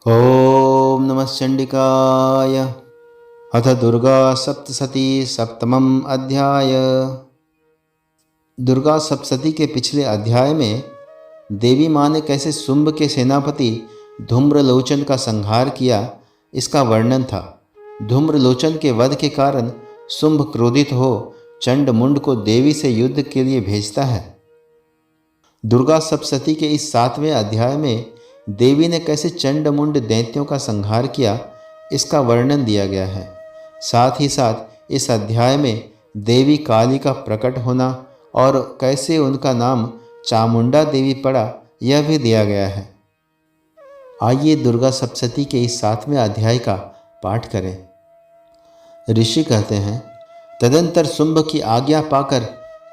ॐ नमः चण्डिकाय। अथ दुर्गा सप्तशती सप्तमम् अध्याय। दुर्गा सप्तशती के पिछले अध्याय में देवी माँ ने कैसे शुंभ के सेनापति धूम्रलोचन का संहार किया, इसका वर्णन था। धूम्रलोचन के वध के कारण शुंभ क्रोधित हो चंडमुंड को देवी से युद्ध के लिए भेजता है। दुर्गा सप्तशती के इस 7वें अध्याय में देवी ने कैसे चंडमुंड दैत्यों का संहार किया, इसका वर्णन दिया गया है। साथ ही साथ इस अध्याय में देवी काली का प्रकट होना और कैसे उनका नाम चामुंडा देवी पड़ा, यह भी दिया गया है। आइए दुर्गा सप्तशती के इस 7वें अध्याय का पाठ करें। ऋषि कहते हैं, तदंतर शुंभ की आज्ञा पाकर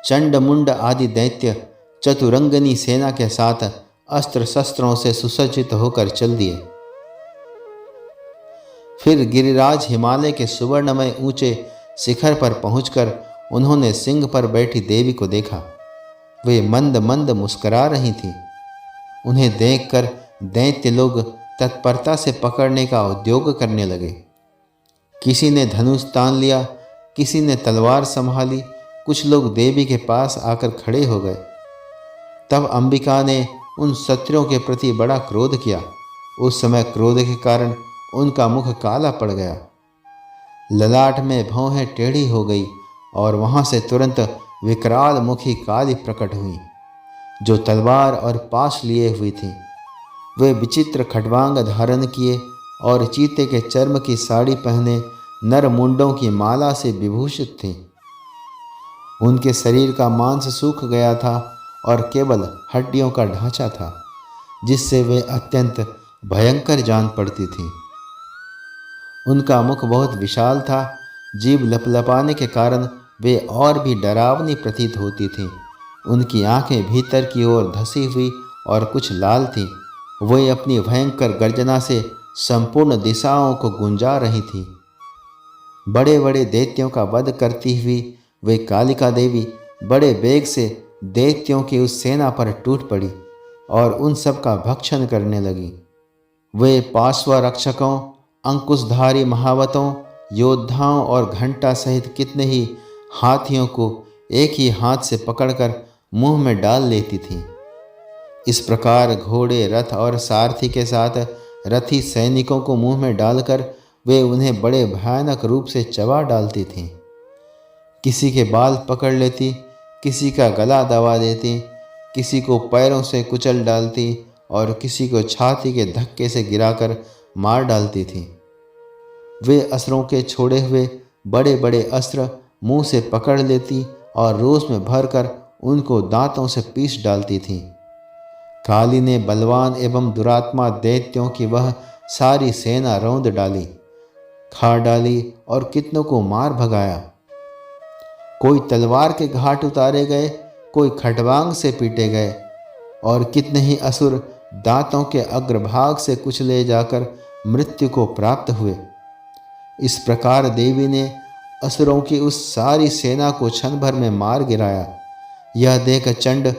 चंडमुंड आदि दैत्य चतुरंगनी सेना के साथ अस्त्र शस्त्रों से सुसज्जित होकर चल दिए। फिर गिरिराज हिमालय के सुवर्णमय ऊंचे शिखर पर पहुंचकर उन्होंने सिंह पर बैठी देवी को देखा। वे मंद मंद मुस्कुरा रही थीं। उन्हें देखकर दैत्य लोग तत्परता से पकड़ने का उद्योग करने लगे। किसी ने धनुष तान लिया, किसी ने तलवार संभाली, कुछ लोग देवी के पास आकर खड़े हो गए। तब अंबिका ने उन शत्रुओं के प्रति बड़ा क्रोध किया। उस समय क्रोध के कारण उनका मुख काला पड़ गया, ललाट में भौहें टेढ़ी हो गई और वहां से तुरंत विकराल मुखी काली प्रकट हुई, जो तलवार और पाश लिए हुई थी। वे विचित्र खड्वांग धारण किए और चीते के चर्म की साड़ी पहने नर मुंडों की माला से विभूषित थीं। उनके शरीर का मांस सूख गया था और केवल हड्डियों का ढांचा था, जिससे वे अत्यंत भयंकर जान पड़ती थीं। उनका मुख बहुत विशाल था, जीभ लपलपाने के कारण वे और भी डरावनी प्रतीत होती थीं। उनकी आंखें भीतर की ओर धसी हुई और कुछ लाल थीं। वे अपनी भयंकर गर्जना से संपूर्ण दिशाओं को गुंजा रही थीं। बड़े बड़े दैत्यों का वध करती हुई वे कालिका देवी बड़े वेग से दैत्यों की उस सेना पर टूट पड़ी और उन सब का भक्षण करने लगी। वे पार्श्व रक्षकों, अंकुशधारी महावतों, योद्धाओं और घंटा सहित कितने ही हाथियों को एक ही हाथ से पकड़कर मुंह में डाल लेती थीं। इस प्रकार घोड़े, रथ और सारथी के साथ रथी सैनिकों को मुंह में डालकर वे उन्हें बड़े भयानक रूप से चबा डालती थीं। किसी के बाल पकड़ लेती, किसी का गला दबा देती, किसी को पैरों से कुचल डालती और किसी को छाती के धक्के से गिराकर मार डालती थीं। वे अस्त्रों के छोड़े हुए बड़े बड़े अस्त्र मुंह से पकड़ लेती और रोष में भरकर उनको दांतों से पीस डालती थीं। काली ने बलवान एवं दुरात्मा दैत्यों की वह सारी सेना रौंद डाली, खा डाली और कितनों को मार भगाया। कोई तलवार के घाट उतारे गए, कोई खटवांग से पीटे गए और कितने ही असुर दांतों के अग्रभाग से कुचले जाकर मृत्यु को प्राप्त हुए। इस प्रकार देवी ने असुरों की उस सारी सेना को क्षण भर में मार गिराया। यह देख चंड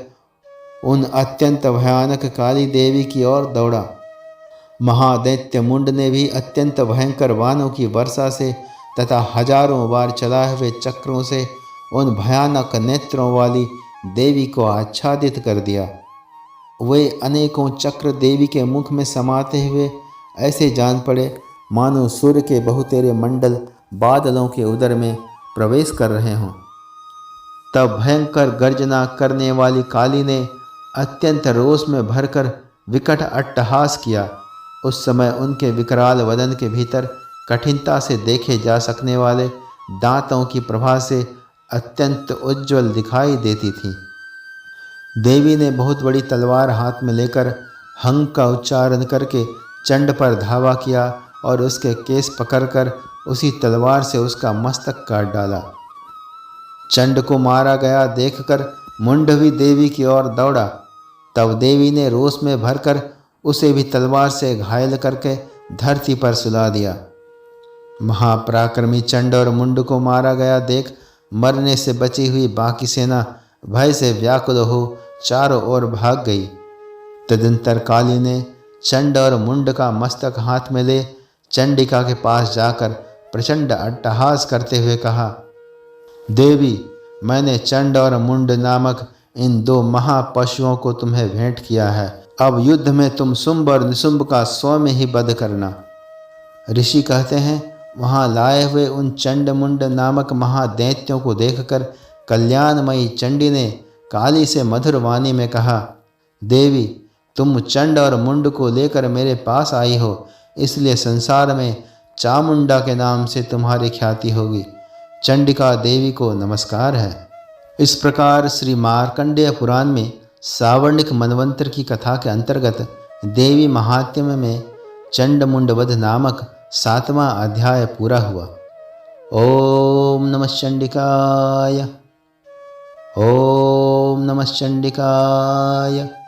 उन अत्यंत भयानक काली देवी की ओर दौड़ा। महादैत्य मुंड ने भी अत्यंत भयंकर बाणों की वर्षा से तथा हजारों बार चलाए हुए चक्रों से उन भयानक नेत्रों वाली देवी को आच्छादित कर दिया। वे अनेकों चक्र देवी के मुख में समाते हुए ऐसे जान पड़े मानो सूर्य के बहुतेरे मंडल बादलों के उदर में प्रवेश कर रहे हों। तब भयंकर गर्जना करने वाली काली ने अत्यंत रोष में भरकर विकट अट्टहास किया। उस समय उनके विकराल वदन के भीतर कठिनता से देखे जा सकने वाले दांतों की प्रभा से अत्यंत उज्ज्वल दिखाई देती थी। देवी ने बहुत बड़ी तलवार हाथ में लेकर हंग का उच्चारण करके चंड पर धावा किया और उसके केस पकड़कर उसी तलवार से उसका मस्तक काट डाला। चंड को मारा गया देखकर मुंड भी देवी की ओर दौड़ा। तब देवी ने रोष में भरकर उसे भी तलवार से घायल करके धरती पर सुला दिया। महापराक्रमी चंड और मुंड को मारा गया देख मरने से बची हुई बाकी सेना भय से व्याकुल हो चारों ओर भाग गई। तदंतर काली ने चंड और मुंड का मस्तक हाथ में ले चंडिका के पास जाकर प्रचंड अट्टहास करते हुए कहा, देवी, मैंने चंड और मुंड नामक इन दो महापशुओं को तुम्हें भेंट किया है। अब युद्ध में तुम शुंभ और निशुंभ का स्वयं ही वध करना। ऋषि कहते हैं, वहां लाए हुए उन चंड मुंड नामक महादैत्यों को देखकर कल्याणमयी चंडी ने काली से मधुर वाणी में कहा, देवी, तुम चंड और मुंड को लेकर मेरे पास आई हो, इसलिए संसार में चामुंडा के नाम से तुम्हारी ख्याति होगी। चंडिका देवी को नमस्कार है। इस प्रकार श्री मार्कंडेय पुराण में सावर्णिक मनवंतर की कथा के अंतर्गत देवी महात्म्य में चंड मुंड वध नामक 7वां अध्याय पूरा हुआ। ओम नमः चंडिकाय। ओम नमः चंडिकाय।